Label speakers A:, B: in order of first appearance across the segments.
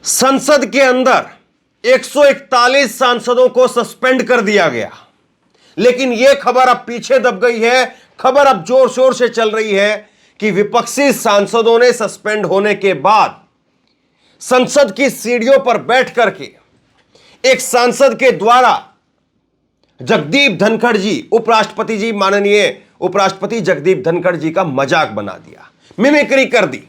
A: संसद के अंदर 141 सांसदों को सस्पेंड कर दिया गया, लेकिन यह खबर अब पीछे दब गई है। खबर अब जोर शोर से चल रही है कि विपक्षी सांसदों ने सस्पेंड होने के बाद संसद की सीढ़ियों पर बैठ करके एक सांसद के द्वारा जगदीप धनखड़ जी, उपराष्ट्रपति जी, माननीय उपराष्ट्रपति जगदीप धनखड़ जी का मजाक बना दिया, मिमिक्री कर दी।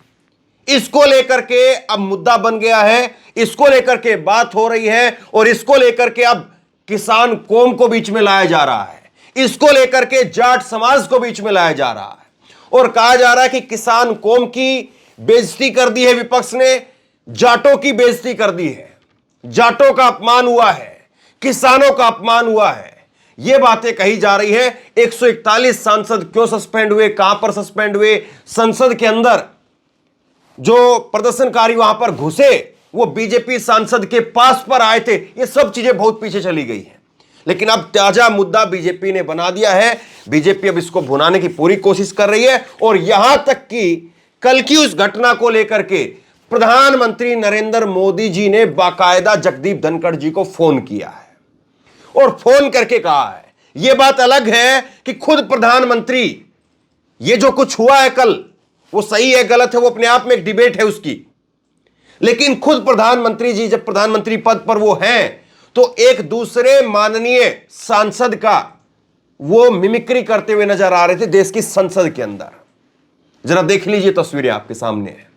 A: इसको लेकर के अब मुद्दा बन गया है, इसको लेकर के बात हो रही है और इसको लेकर के अब किसान कौम को बीच में लाया जा रहा है, इसको लेकर के जाट समाज को बीच में लाया जा रहा है और कहा जा रहा है कि किसान कौम की बेइज्जती कर दी है विपक्ष ने, जाटों की बेइज्जती कर दी है, जाटों का अपमान हुआ है, किसानों का अपमान हुआ है। यह बातें कही जा रही है। 141 सांसद क्यों सस्पेंड हुए, कहां पर सस्पेंड हुए, संसद के अंदर जो प्रदर्शनकारी वहां पर घुसे वो बीजेपी सांसद के पास पर आए थे, ये सब चीजें बहुत पीछे चली गई हैं। लेकिन अब ताजा मुद्दा बीजेपी ने बना दिया है। बीजेपी अब इसको भुनाने की पूरी कोशिश कर रही है और यहां तक कि कल की उस घटना को लेकर के प्रधानमंत्री नरेंद्र मोदी जी ने बाकायदा जगदीप धनखड़ जी को फोन किया है और फोन करके कहा है। यह बात अलग है कि खुद प्रधानमंत्री, ये जो कुछ हुआ है कल, वो सही है गलत है, वो अपने आप में एक डिबेट है उसकी, लेकिन खुद प्रधानमंत्री जी जब प्रधानमंत्री पद पर वो हैं तो एक दूसरे माननीय सांसद का वो मिमिक्री करते हुए नजर आ रहे थे देश की संसद के अंदर। जरा देख लीजिए, तस्वीरें आपके सामने है।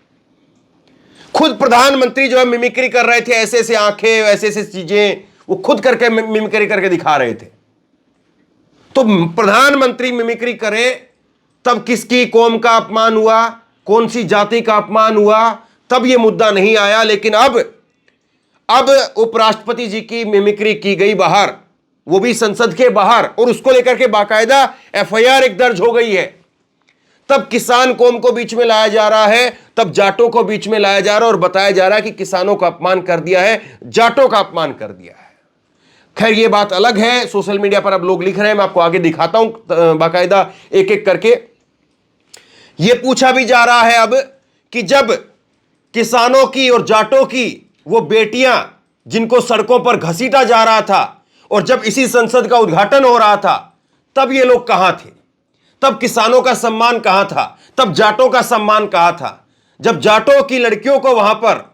A: खुद प्रधानमंत्री जो है मिमिक्री कर रहे थे, ऐसे ऐसे आंखें, ऐसे ऐसे चीजें वो खुद करके मिमिक्री करके दिखा रहे थे। तो प्रधानमंत्री मिमिक्री करें तब किसकी कौम का अपमान हुआ, कौन सी जाति का अपमान हुआ, तब यह मुद्दा नहीं आया। लेकिन अब उपराष्ट्रपति जी की मिमिक्री की गई बाहर, वो भी संसद के बाहर, और उसको लेकर के बाकायदा एफआईआर एक दर्ज हो गई है। तब किसान कौम को बीच में लाया जा रहा है, तब जाटों को बीच में लाया जा रहा है और बताया जा रहा है कि किसानों का अपमान कर दिया है, जाटों का अपमान कर दिया है। खैर ये बात अलग है। सोशल मीडिया पर अब लोग लिख रहे हैं, मैं आपको आगे दिखाता हूं बाकायदा एक एक करके। यह पूछा भी जा रहा है अब कि जब किसानों की और जाटों की वो बेटियां जिनको सड़कों पर घसीटा जा रहा था और जब इसी संसद का उद्घाटन हो रहा था, तब ये लोग कहां थे, तब किसानों का सम्मान कहां था, तब जाटों का सम्मान कहां था। जब जाटों की लड़कियों को वहां पर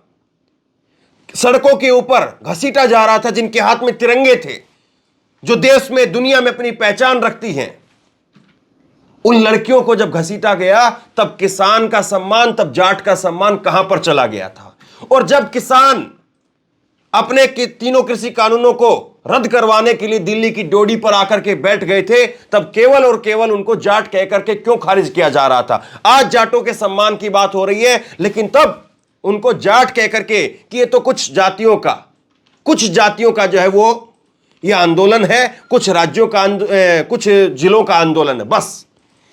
A: सड़कों के ऊपर घसीटा जा रहा था, जिनके हाथ में तिरंगे थे, जो देश में दुनिया में अपनी पहचान रखती हैं, उन लड़कियों को जब घसीटा गया तब किसान का सम्मान, तब जाट का सम्मान कहां पर चला गया था। और जब किसान अपने तीनों कृषि कानूनों को रद्द करवाने के लिए दिल्ली की डोडी पर आकर के बैठ गए थे, तब केवल और केवल उनको जाट कहकर के क्यों खारिज किया जा रहा था। आज जाटों के सम्मान की बात हो रही है, लेकिन तब उनको जाट कहकर के कि ये तो कुछ जातियों का जो है वो ये आंदोलन है, कुछ राज्यों का कुछ जिलों का आंदोलन है, बस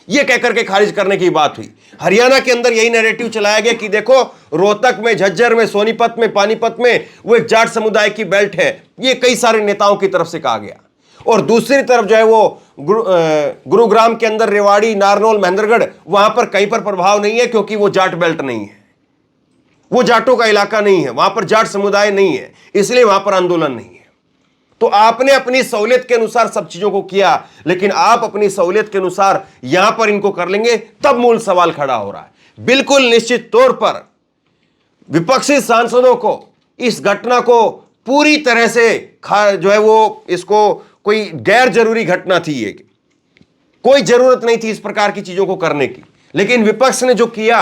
A: ये कहकर के खारिज करने की बात हुई। हरियाणा के अंदर यही नैरेटिव चलाया गया कि देखो रोहतक में, झज्जर में, सोनीपत में, पानीपत में वो एक जाट समुदाय की बेल्ट है, ये कई सारे नेताओं की तरफ से कहा गया। और दूसरी तरफ जो है वो गुरुग्राम के अंदर रेवाड़ी, नारनौल, महेंद्रगढ़, वहां पर कहीं पर प्रभाव नहीं है क्योंकि वो जाट बेल्ट नहीं है, वो जाटों का इलाका नहीं है, वहां पर जाट समुदाय नहीं है, इसलिए वहां पर आंदोलन नहीं है। तो आपने अपनी सहूलियत के अनुसार सब चीजों को किया, लेकिन आप अपनी सहूलियत के अनुसार यहां पर इनको कर लेंगे, तब मूल सवाल खड़ा हो रहा है। बिल्कुल निश्चित तौर पर विपक्षी सांसदों को इस घटना को पूरी तरह से जो है वो इसको कोई गैर जरूरी घटना थी, ये कोई जरूरत नहीं थी इस प्रकार की चीजों को करने की। लेकिन विपक्ष ने जो किया,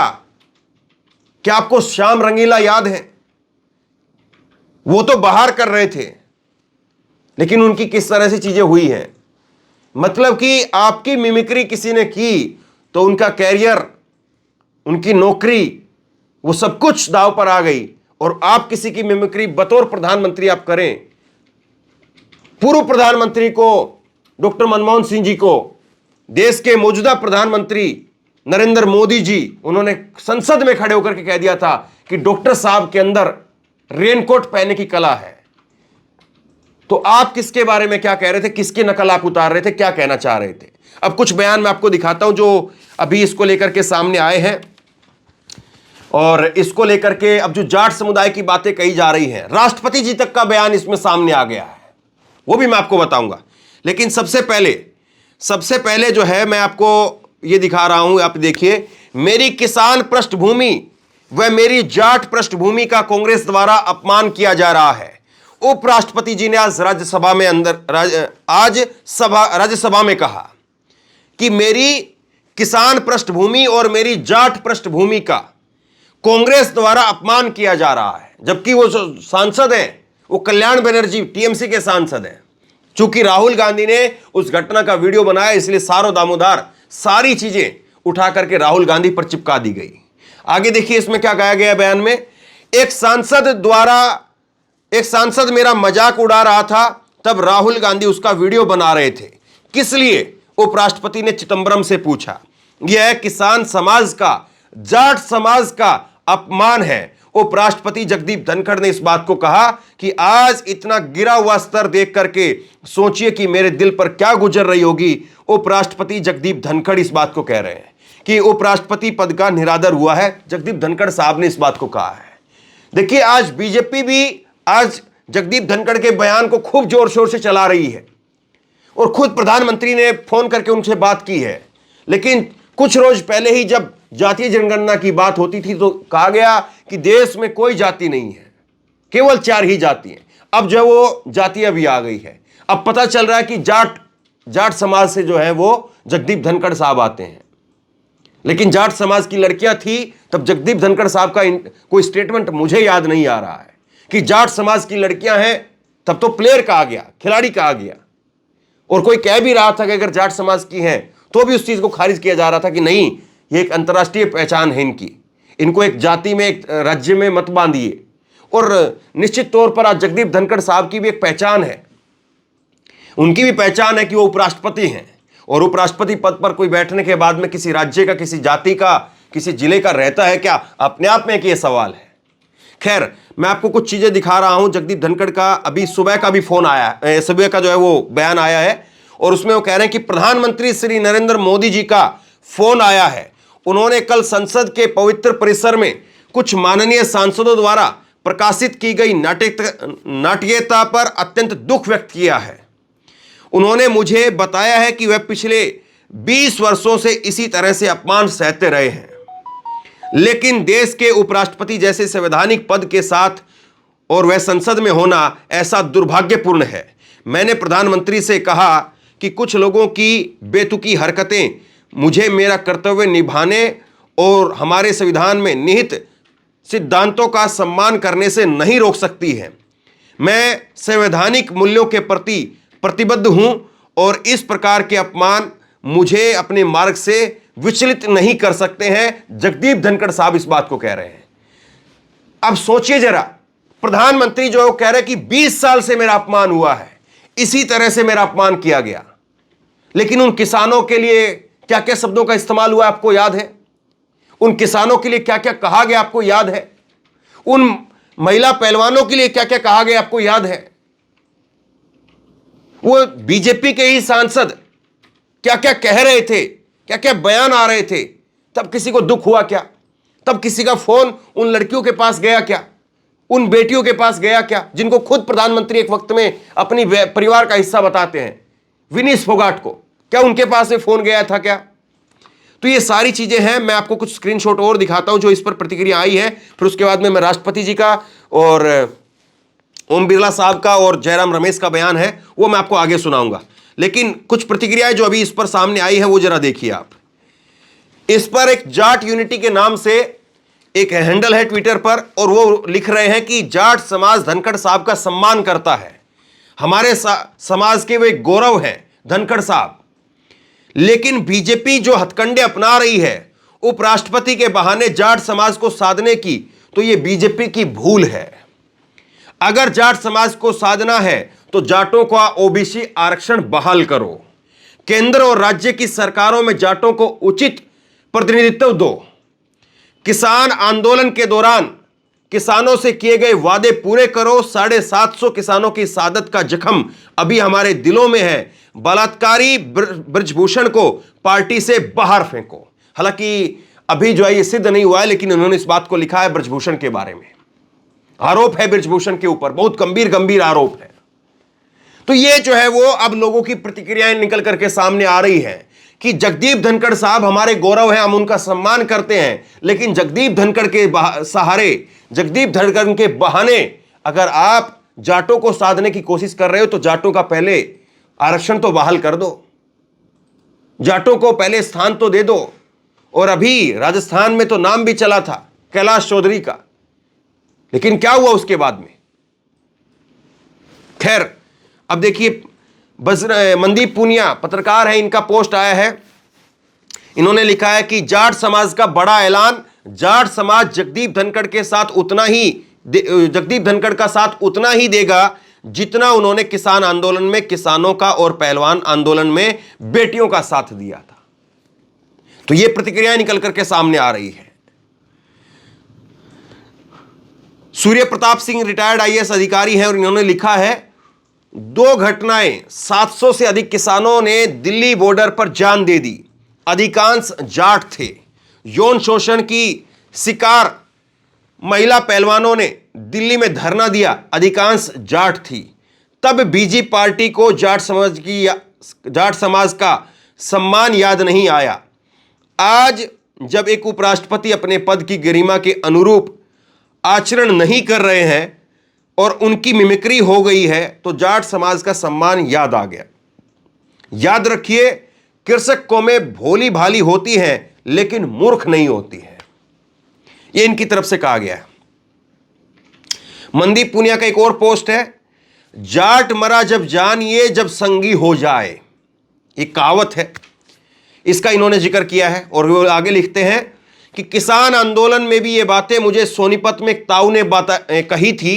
A: क्या आपको श्याम रंगीला याद है? वो तो बाहर कर रहे थे, लेकिन उनकी किस तरह से चीजें हुई हैं। मतलब कि आपकी मिमिक्री किसी ने की तो उनका कैरियर, उनकी नौकरी, वो सब कुछ दांव पर आ गई। और आप किसी की मिमिक्री बतौर प्रधानमंत्री आप करें, पूर्व प्रधानमंत्री को, डॉक्टर मनमोहन सिंह जी को, देश के मौजूदा प्रधानमंत्री नरेंद्र मोदी जी, उन्होंने संसद में खड़े होकर के कह दिया था कि डॉक्टर साहब के अंदर रेनकोट पहनने की कला है। तो आप किसके बारे में क्या कह रहे थे, किसकी नकल आप उतार रहे थे, क्या कहना चाह रहे थे? अब कुछ बयान मैं आपको दिखाता हूं जो अभी इसको लेकर के सामने आए हैं। और इसको लेकर के अब जो जाट समुदाय की बातें कही जा रही हैं, राष्ट्रपति जी तक का बयान इसमें सामने आ गया है, वो भी मैं आपको बताऊंगा। लेकिन सबसे पहले जो है मैं आपको ये दिखा रहा हूं, आप देखिए, मेरी किसान पृष्ठभूमि व मेरी जाट पृष्ठभूमि का कांग्रेस द्वारा अपमान किया जा रहा है। उपराष्ट्रपति जी ने आज राज्यसभा में कहा कि मेरी किसान पृष्ठभूमि और मेरी जाट पृष्ठभूमि का कांग्रेस द्वारा अपमान किया जा रहा है, जबकि वो सांसद हैं, वो कल्याण बनर्जी टीएमसी के सांसद हैं। चूंकि राहुल गांधी ने उस घटना का वीडियो बनाया, इसलिए सारो दामोदार सारी चीजें उठा करके राहुल गांधी पर चिपका दी गई। आगे देखिए इसमें क्या कहा गया बयान में। एक सांसद मेरा मजाक उड़ा रहा था, तब राहुल गांधी उसका वीडियो बना रहे थे, किस लिए? उपराष्ट्रपति ने चिदंबरम से पूछा। यह किसान समाज का, जाट समाज का अपमान है। उपराष्ट्रपति जगदीप धनखड़ ने इस बात को कहा कि आज इतना गिरा हुआ स्तर देख करके सोचिए कि मेरे दिल पर क्या गुजर रही होगी। उपराष्ट्रपति जगदीप धनखड़ इस बात को कह रहे हैं कि उपराष्ट्रपति पद का निरादर हुआ है। जगदीप धनखड़ साहब ने इस बात को कहा है। देखिए आज बीजेपी भी आज जगदीप धनखड़ के बयान को खूब जोर शोर से चला रही है और खुद प्रधानमंत्री ने फोन करके उनसे बात की है। लेकिन कुछ रोज पहले ही जब जातीय जनगणना की बात होती थी तो कहा गया कि देश में कोई जाति नहीं है, केवल 4 ही जाति हैं। अब जो वो जातियां भी आ गई है। अब पता चल रहा है कि जाट समाज से जो है वो जगदीप धनखड़ साहब आते हैं। लेकिन जाट समाज की लड़कियां थी तब जगदीप धनखड़ साहब का कोई स्टेटमेंट मुझे याद नहीं आ रहा है कि जाट समाज की लड़कियां हैं, तब तो प्लेयर कहा गया, खिलाड़ी कहा गया। और कोई कह भी रहा था कि अगर जाट समाज की हैं तो भी उस चीज को खारिज किया जा रहा था कि नहीं, ये एक अंतर्राष्ट्रीय पहचान है इनकी, इनको एक जाति में, एक राज्य में मत बांधिए। और निश्चित तौर पर आज जगदीप धनखड़ साहब की भी एक पहचान है, उनकी भी पहचान है कि वो उपराष्ट्रपति हैं। और उपराष्ट्रपति पद पर कोई बैठने के बाद में किसी राज्य का, किसी जाति का, किसी जिले का रहता है क्या, अपने आप में एक ये सवाल है। खैर मैं आपको कुछ चीजें दिखा रहा हूं। जगदीप धनखड़ का अभी सुबह का भी फोन आया, सुबह का जो है वो बयान आया है और उसमें वो कह रहे हैं कि प्रधानमंत्री श्री नरेंद्र मोदी जी का फोन आया है। उन्होंने कल संसद के पवित्र परिसर में कुछ माननीय सांसदों द्वारा प्रकाशित की गई नाट्यता पर अत्यंत दुख व्यक्त किया है। उन्होंने मुझे बताया है कि वह पिछले 20 वर्षों से इसी तरह से अपमान सहते रहे हैं, लेकिन देश के उपराष्ट्रपति जैसे संवैधानिक पद के साथ और वह संसद में होना ऐसा दुर्भाग्यपूर्ण है। मैंने प्रधानमंत्री से कहा कि कुछ लोगों की बेतुकी हरकतें मुझे मेरा कर्तव्य निभाने और हमारे संविधान में निहित सिद्धांतों का सम्मान करने से नहीं रोक सकती है। मैं संवैधानिक मूल्यों के प्रति प्रतिबद्ध हूं और इस प्रकार के अपमान मुझे अपने मार्ग से विचलित नहीं कर सकते हैं। जगदीप धनखड़ साहब इस बात को कह रहे हैं। अब सोचिए जरा, प्रधानमंत्री जो कह रहे हैं कि 20 साल से मेरा अपमान हुआ है, इसी तरह से मेरा अपमान किया गया, लेकिन उन किसानों के लिए क्या क्या शब्दों का इस्तेमाल हुआ आपको याद है? उन किसानों के लिए क्या क्या कहा गया आपको याद है? उन महिला पहलवानों के लिए क्या क्या कहा गया आपको याद है? वो बीजेपी के ही सांसद क्या क्या कह रहे थे, क्या क्या बयान आ रहे थे, तब किसी को दुख हुआ क्या? तब किसी का फोन उन लड़कियों के पास गया क्या? उन बेटियों के पास गया क्या, जिनको खुद प्रधानमंत्री एक वक्त में अपनी परिवार का हिस्सा बताते हैं? विनीश फोगाट को क्या उनके पास से फोन गया था क्या? तो ये सारी चीजें हैं। मैं आपको कुछ स्क्रीनशॉट और दिखाता हूं जो इस पर प्रतिक्रिया आई है, फिर उसके बाद में मैं राष्ट्रपति जी का और ओम बिरला साहब का और जयराम रमेश का बयान है वो मैं आपको आगे सुनाऊंगा। लेकिन कुछ प्रतिक्रियाएं जो अभी इस पर सामने आई है वो जरा देखिए आप। इस पर एक जाट यूनिटी के नाम से एक हैंडल है ट्विटर पर और वो लिख रहे हैं कि जाट समाज धनखड़ साहब का सम्मान करता है, हमारे समाज के वे गौरव हैं धनखड़ साहब। लेकिन बीजेपी जो हथकंडे अपना रही है उपराष्ट्रपति के बहाने जाट समाज को साधने की, तो ये बीजेपी की भूल है। अगर जाट समाज को साधना है तो जाटों का ओबीसी आरक्षण बहाल करो, केंद्र और राज्य की सरकारों में जाटों को उचित प्रतिनिधित्व दो, किसान आंदोलन के दौरान किसानों से किए गए वादे पूरे करो, 750 किसानों की शहादत का जख्म अभी हमारे दिलों में है, बलात्कारी ब्रजभूषण को पार्टी से बाहर फेंको। हालांकि अभी जो है ये सिद्ध नहीं हुआ है, लेकिन उन्होंने इस बात को लिखा है ब्रजभूषण के बारे में। आरोप है ब्रजभूषण के ऊपर, बहुत गंभीर आरोप है। तो ये जो है वो अब लोगों की प्रतिक्रियाएं निकल करके सामने आ रही है कि जगदीप धनखड़ साहब हमारे गौरव हैं, हम उनका सम्मान करते हैं, लेकिन जगदीप धनखड़ के सहारे, जगदीप धनखड़ के बहाने अगर आप जाटों को साधने की कोशिश कर रहे हो तो जाटों का पहले आरक्षण तो बहाल कर दो, जाटों को पहले स्थान तो दे दो। और अभी राजस्थान में तो नाम भी चला था कैलाश चौधरी का, लेकिन क्या हुआ उसके बाद में? खैर, अब देखिए मनदीप पूनिया पत्रकार है, इनका पोस्ट आया है। इन्होंने लिखा है कि जाट समाज का बड़ा ऐलान, जाट समाज जगदीप धनखड़ के साथ जगदीप धनखड़ का साथ उतना ही देगा जितना उन्होंने किसान आंदोलन में किसानों का और पहलवान आंदोलन में बेटियों का साथ दिया था। तो यह प्रतिक्रिया निकल करके सामने आ रही है। सूर्य प्रताप सिंह रिटायर्ड आईएएस अधिकारी हैं और इन्होंने लिखा है 2 घटनाएं, 700 से अधिक किसानों ने दिल्ली बॉर्डर पर जान दे दी, अधिकांश जाट थे। यौन शोषण की शिकार महिला पहलवानों ने दिल्ली में धरना दिया, अधिकांश जाट थी। तब बीजेपी पार्टी को जाट समाज का सम्मान याद नहीं आया। आज जब एक उपराष्ट्रपति अपने पद की गरिमा के अनुरूप आचरण नहीं कर रहे हैं और उनकी मिमिक्री हो गई है तो जाट समाज का सम्मान याद आ गया। याद रखिए, कृषक कौमें भोली भाली होती हैं लेकिन मूर्ख नहीं होती है, यह इनकी तरफ से कहा गया है। मनदीप पूनिया का एक और पोस्ट है, जाट मरा जब जानिए जब संगी हो जाए, एक कहावत है, इसका इन्होंने जिक्र किया है। और वो आगे लिखते हैं कि किसान आंदोलन में भी ये बातें मुझे सोनीपत में एक ताऊ ने कही थी।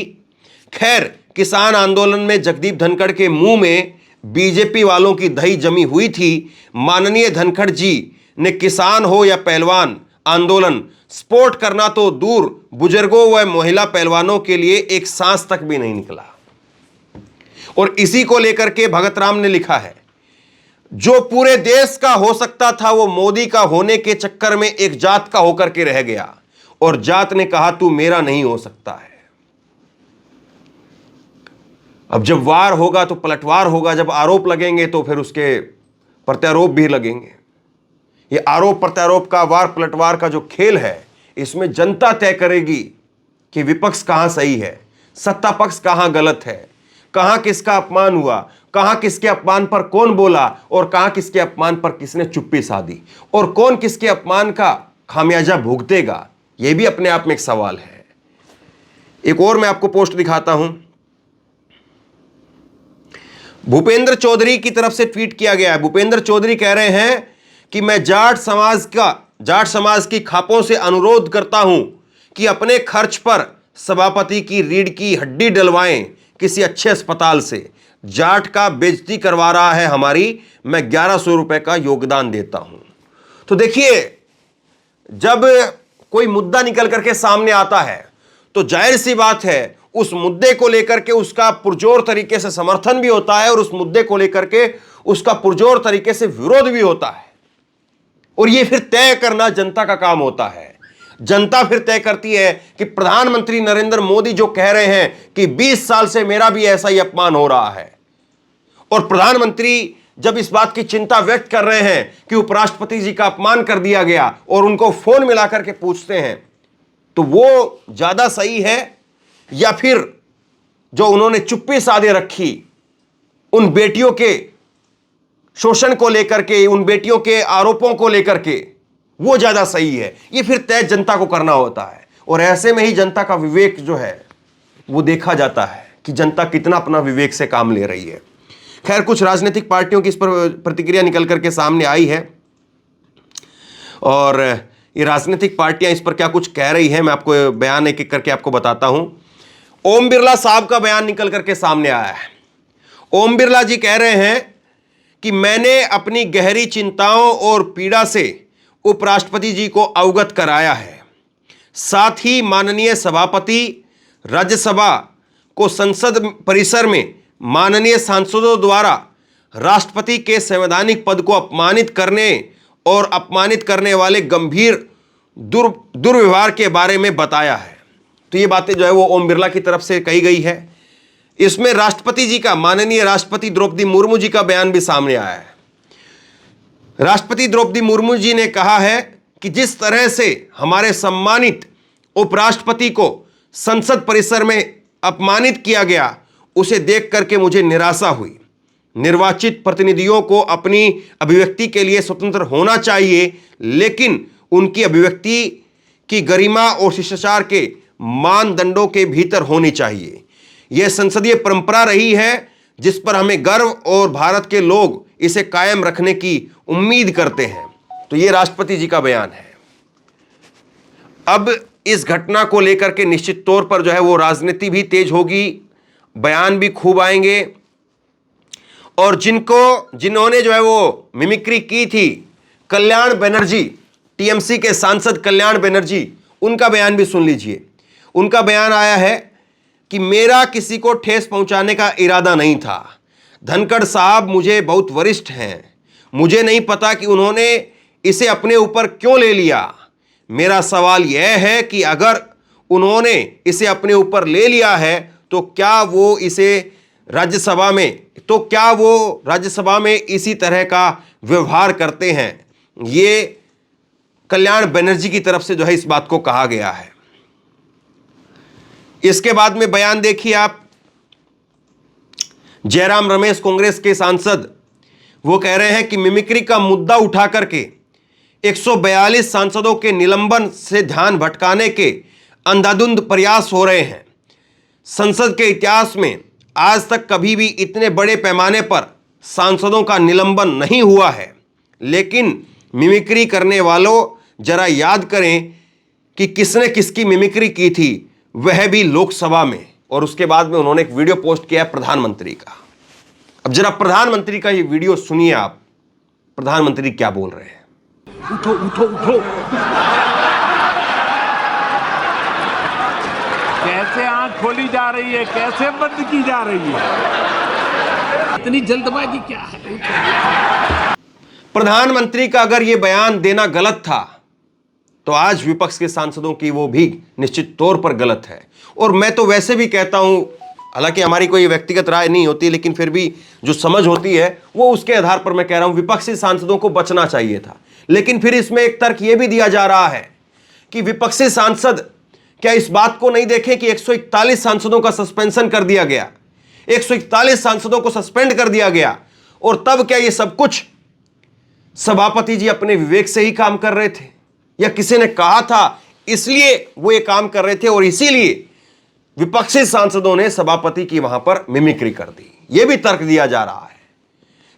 A: खैर, किसान आंदोलन में जगदीप धनखड़ के मुंह में बीजेपी वालों की दही जमी हुई थी। माननीय धनखड़ जी ने किसान हो या पहलवान आंदोलन सपोर्ट करना तो दूर, बुजुर्गों व महिला पहलवानों के लिए एक सांस तक भी नहीं निकला। और इसी को लेकर के भगत राम ने लिखा है, जो पूरे देश का हो सकता था वो मोदी का होने के चक्कर में एक जात का होकर के रह गया और जात ने कहा तू मेरा नहीं हो सकता है। अब जब वार होगा तो पलटवार होगा, जब आरोप लगेंगे तो फिर उसके प्रत्यारोप भी लगेंगे। ये आरोप प्रत्यारोप का, वार पलटवार का जो खेल है, इसमें जनता तय करेगी कि विपक्ष कहां सही है, सत्ता पक्ष कहां गलत है, कहां किसका अपमान हुआ, कहां किसके अपमान पर कौन बोला और कहां किसके अपमान पर किसने चुप्पी साधी और कौन किसके अपमान का खामियाजा भुगतेगा। यह भी अपने आप में एक सवाल है। एक और मैं आपको पोस्ट दिखाता हूं, भूपेंद्र चौधरी की तरफ से ट्वीट किया गया है। भूपेंद्र चौधरी कह रहे हैं कि मैं जाट समाज की खापों से अनुरोध करता हूं कि अपने खर्च पर सभापति की रीढ़ की हड्डी डलवाएं किसी अच्छे अस्पताल से। जाट का बेइज्जती करवा रहा है हमारी, मैं 1100 रुपए का योगदान देता हूं। तो देखिए, जब कोई मुद्दा निकल करके सामने आता है तो जाहिर सी बात है उस मुद्दे को लेकर के उसका पुरजोर तरीके से समर्थन भी होता है और उस मुद्दे को लेकर के उसका पुरजोर तरीके से विरोध भी होता है। और यह फिर तय करना जनता का काम होता है। जनता फिर तय करती है कि प्रधानमंत्री नरेंद्र मोदी जो कह रहे हैं कि 20 साल से मेरा भी ऐसा ही अपमान हो रहा है, और प्रधानमंत्री जब इस बात की चिंता व्यक्त कर रहे हैं कि उपराष्ट्रपति जी का अपमान कर दिया गया और उनको फोन मिलाकर के पूछते हैं, तो वो ज्यादा सही है या फिर जो उन्होंने चुप्पी साधे रखी उन बेटियों के शोषण को लेकर के, उन बेटियों के आरोपों को लेकर के, वो ज्यादा सही है। ये फिर तय जनता को करना होता है। और ऐसे में ही जनता का विवेक जो है वो देखा जाता है कि जनता कितना अपना विवेक से काम ले रही है। खैर, कुछ राजनीतिक पार्टियों की इस पर प्रतिक्रिया निकल करके सामने आई है और ये राजनीतिक पार्टियां इस पर क्या कुछ कह रही हैं, मैं आपको बयान एक एक करके आपको बताता हूं। ओम बिरला साहब का बयान निकल करके सामने आया है। ओम बिरला जी कह रहे हैं कि मैंने अपनी गहरी चिंताओं और पीड़ा से उपराष्ट्रपति जी को अवगत कराया है। साथ ही माननीय सभापति राज्यसभा को संसद परिसर में माननीय सांसदों द्वारा राष्ट्रपति के संवैधानिक पद को अपमानित करने और अपमानित करने वाले गंभीर दुर्व्यवहार के बारे में बताया है। तो ये बातें जो है वो ओम बिरला की तरफ से कही गई है। इसमें राष्ट्रपति जी का, माननीय राष्ट्रपति द्रौपदी मुर्मू जी का बयान भी सामने आया है। राष्ट्रपति द्रौपदी मुर्मू जी ने कहा है कि जिस तरह से हमारे सम्मानित उपराष्ट्रपति को संसद परिसर में अपमानित किया गया, उसे देख करके मुझे निराशा हुई। निर्वाचित प्रतिनिधियों को अपनी अभिव्यक्ति के लिए स्वतंत्र होना चाहिए, लेकिन उनकी अभिव्यक्ति की गरिमा और शिष्टाचार के मानदंडों के भीतर होनी चाहिए। यह संसदीय परंपरा रही है जिस पर हमें गर्व और भारत के लोग इसे कायम रखने की उम्मीद करते हैं। तो यह राष्ट्रपति जी का बयान है। अब इस घटना को लेकर के निश्चित तौर पर जो है वो राजनीति भी तेज होगी, बयान भी खूब आएंगे, और जिन्होंने जो है वो मिमिक्री की थी, कल्याण बनर्जी, टीएमसी के सांसद कल्याण बनर्जी, उनका बयान भी सुन लीजिए। उनका बयान आया है कि मेरा किसी को ठेस पहुंचाने का इरादा नहीं था। धनखड़ साहब मुझे बहुत वरिष्ठ हैं, मुझे नहीं पता कि उन्होंने इसे अपने ऊपर क्यों ले लिया। मेरा सवाल यह है कि अगर उन्होंने इसे अपने ऊपर ले लिया है तो क्या वो राज्यसभा में इसी तरह का व्यवहार करते हैं। ये कल्याण बनर्जी की तरफ से जो है इस बात को कहा गया है। इसके बाद में बयान देखिए आप, जयराम रमेश कांग्रेस के सांसद, वो कह रहे हैं कि मिमिक्री का मुद्दा उठा करके 142 सांसदों के निलंबन से ध्यान भटकाने के अंधाधुंध प्रयास हो रहे हैं। संसद के इतिहास में आज तक कभी भी इतने बड़े पैमाने पर सांसदों का निलंबन नहीं हुआ है। लेकिन मिमिक्री करने वालों, जरा याद करें कि किसने किसकी मिमिक्री की थी, वह भी लोकसभा में। और उसके बाद में उन्होंने एक वीडियो पोस्ट किया है प्रधानमंत्री का। अब जरा प्रधानमंत्री का ये वीडियो सुनिए आप, प्रधानमंत्री क्या बोल रहे हैं।
B: उठो उठो उठो, कैसे आंख खोली जा रही है, कैसे बंद की जा रही है, इतनी जल्दबाजी क्या है।
A: प्रधानमंत्री का अगर यह बयान देना गलत था तो आज विपक्ष के सांसदों की वो भी निश्चित तौर पर गलत है। और मैं तो वैसे भी कहता हूं, हालांकि हमारी कोई व्यक्तिगत राय नहीं होती, लेकिन फिर भी जो समझ होती है वो उसके आधार पर मैं कह रहा हूं, विपक्षी सांसदों को बचना चाहिए था। लेकिन फिर इसमें एक तर्क यह भी दिया जा रहा है कि विपक्षी सांसद क्या इस बात को नहीं देखें कि 141 सांसदों का सस्पेंशन कर दिया गया, 141 सांसदों को सस्पेंड कर दिया गया, और तब क्या ये सब कुछ सभापति जी अपने विवेक से ही काम कर रहे थे, या किसी ने कहा था इसलिए वो ये काम कर रहे थे, और इसीलिए विपक्षी सांसदों ने सभापति की वहां पर मिमिक्री कर दी। यह भी तर्क दिया जा रहा है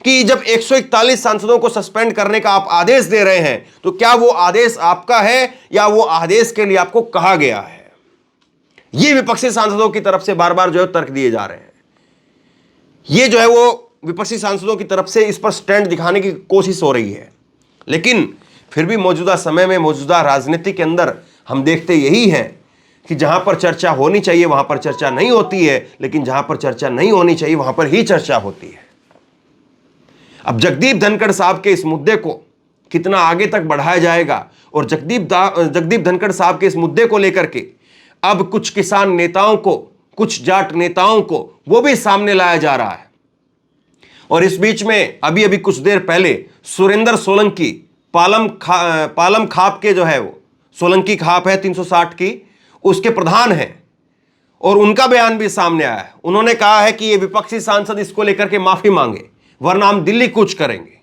A: कि जब 141 सांसदों को सस्पेंड करने का आप आदेश दे रहे हैं तो क्या वो आदेश आपका है या वो आदेश के लिए आपको कहा गया है। ये विपक्षी सांसदों की तरफ से बार बार जो है तर्क दिए जा रहे हैं। ये जो है वो विपक्षी सांसदों की तरफ से इस पर स्टैंड दिखाने की कोशिश हो रही है। लेकिन फिर भी मौजूदा समय में, मौजूदा राजनीति के अंदर हम देखते यही हैं कि जहां पर चर्चा होनी चाहिए वहां पर चर्चा नहीं होती है, लेकिन जहां पर चर्चा नहीं होनी चाहिए वहां पर ही चर्चा होती है। अब जगदीप धनखड़ साहब के इस मुद्दे को कितना आगे तक बढ़ाया जाएगा, और जगदीप धनखड़ साहब के इस मुद्दे को लेकर के अब कुछ किसान नेताओं को, कुछ जाट नेताओं को वो भी सामने लाया जा रहा है। और इस बीच में अभी अभी कुछ देर पहले सुरेंद्र सोलंकी, पालम खाप के जो है वो सोलंकी खाप है 360 की, उसके प्रधान हैं, और उनका बयान भी सामने आया है। उन्होंने कहा है कि ये विपक्षी सांसद इसको लेकर के माफी मांगे वरना हम दिल्ली कूच करेंगे।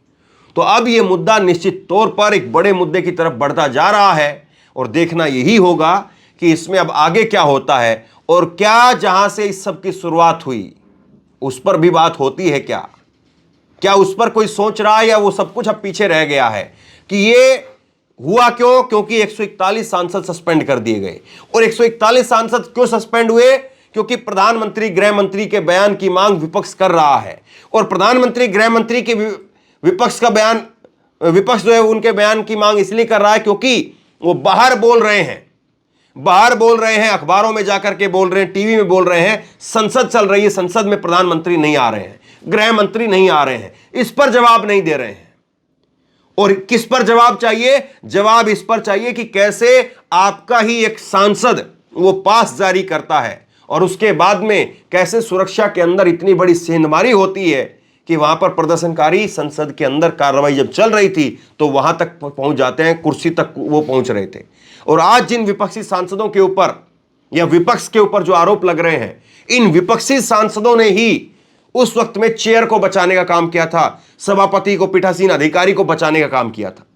A: तो अब ये मुद्दा निश्चित तौर पर एक बड़े मुद्दे की तरफ बढ़ता जा रहा है, और देखना यही होगा कि इसमें अब आगे क्या होता है, और क्या जहां से इस सब की शुरुआत हुई उस पर भी बात होती है, क्या उस पर कोई सोच रहा है, या वो सब कुछ अब पीछे रह गया है कि ये हुआ क्यों, क्योंकि 141 सांसद सस्पेंड कर दिए गए। और 141 सांसद क्यों सस्पेंड हुए, क्योंकि प्रधानमंत्री गृह मंत्री के बयान की मांग विपक्ष कर रहा है, और प्रधानमंत्री गृह मंत्री के विपक्ष जो है उनके बयान की मांग इसलिए कर रहा है क्योंकि वो बाहर बोल रहे हैं, अखबारों में जाकर के बोल रहे हैं, टीवी में बोल रहे हैं, संसद चल रही है, संसद में प्रधानमंत्री नहीं आ रहे हैं, गृह मंत्री नहीं आ रहे हैं, इस पर जवाब नहीं दे रहे हैं। और किस पर जवाब चाहिए? जवाब इस पर चाहिए कि कैसे आपका ही एक सांसद वो पास जारी करता है और उसके बाद में कैसे सुरक्षा के अंदर इतनी बड़ी सेंधमारी होती है कि वहां पर प्रदर्शनकारी संसद के अंदर कार्रवाई जब चल रही थी तो वहां तक पहुंच जाते हैं, कुर्सी तक वो पहुंच रहे थे। और आज जिन विपक्षी सांसदों के ऊपर या विपक्ष के ऊपर जो आरोप लग रहे हैं, इन विपक्षी सांसदों ने ही उस वक्त में चेयर को बचाने का काम किया था, सभापति को, पीठासीन अधिकारी को बचाने का काम किया था,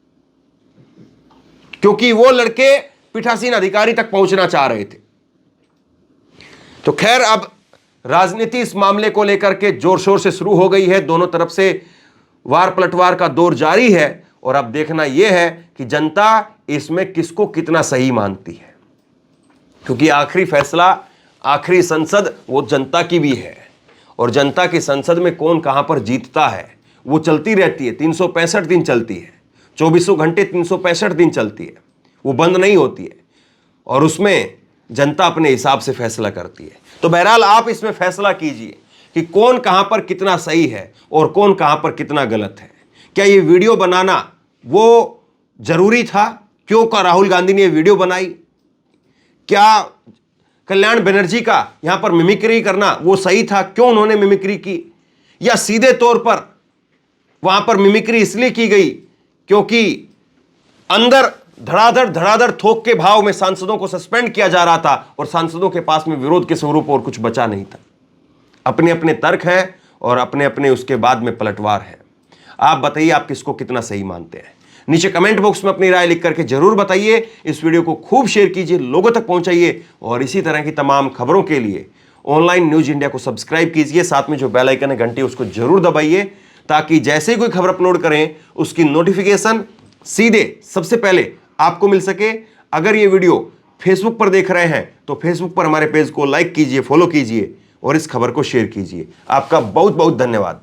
A: क्योंकि वो लड़के पीठासीन अधिकारी तक पहुंचना चाह रहे थे। तो खैर, अब राजनीति इस मामले को लेकर के जोर शोर से शुरू हो गई है। दोनों तरफ से वार पलटवार का दौर जारी है और अब देखना यह है कि जनता इसमें किसको कितना सही मानती है, क्योंकि आखिरी फैसला, आखिरी संसद वो जनता की भी है और जनता की संसद में कौन कहां पर जीतता है वो चलती रहती है। 365 दिन चलती है, 24 घंटे 365 दिन चलती है, वो बंद नहीं होती है और उसमें जनता अपने हिसाब से फैसला करती है। तो बहरहाल आप इसमें फैसला कीजिए कि कौन कहां पर कितना सही है और कौन कहां पर कितना गलत है। क्या ये वीडियो बनाना वो जरूरी था? क्यों का राहुल गांधी ने ये वीडियो बनाई? क्या कल्याण बनर्जी का यहां पर मिमिक्री करना वो सही था? क्यों उन्होंने मिमिक्री की? या सीधे तौर पर वहां पर मिमिक्री इसलिए की गई क्योंकि अंदर धड़ाधड़ थोक के भाव में सांसदों को सस्पेंड किया जा रहा था और सांसदों के पास में विरोध के स्वरूप और कुछ बचा नहीं था। अपने अपने तर्क हैं और अपने अपने उसके बाद में पलटवार है। आप बताइए, आप किसको कितना सही मानते हैं? नीचे कमेंट बॉक्स में अपनी राय लिख करके जरूर बताइए। इस वीडियो को खूब शेयर कीजिए, लोगों तक पहुंचाइए और इसी तरह की तमाम खबरों के लिए ऑनलाइन न्यूज इंडिया को सब्सक्राइब कीजिए। साथ में जो बेल आइकन है घंटी, उसको जरूर दबाइए ताकि जैसे ही कोई खबर अपलोड करें उसकी नोटिफिकेशन सीधे सबसे पहले आपको मिल सके। अगर ये वीडियो फेसबुक पर देख रहे हैं तो फेसबुक पर हमारे पेज को लाइक कीजिए, फॉलो कीजिए और इस खबर को शेयर कीजिए। आपका बहुत बहुत धन्यवाद।